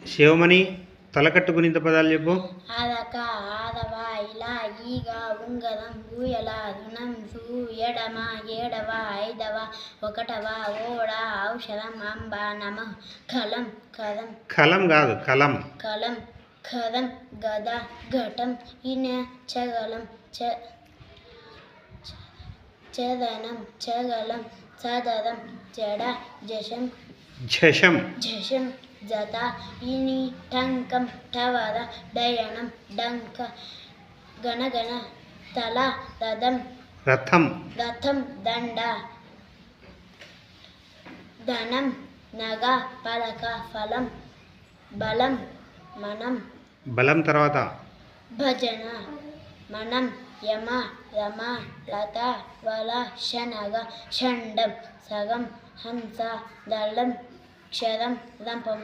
శివమణి తలకట్టుకుని ఇంత పదాలు చెప్పు. ఆదక ఆదవ ఇలా ఈగ ఉంగరం ఊయల రుణం సూ ఎడమ ఏడవ ఐదవ ఒకటవ ఓడ ఔషధం అంబ నమ కలం కలం కలం కాదు కలం. కలం కరం గద ఘటం ఇన చగలం చదనం చగలం సదరం జడ జశం ఝషం ఝషం జత ఇని టంకం టవర డయనం డంక గణగణ తల రథం రథం రథం దండ ధనం నగ పలక ఫలం బలం మనం బలం తర్వాత భజన మనం యమ రమ లత వల శనగ షండం సగం హంస దళం క్షరం రంపం.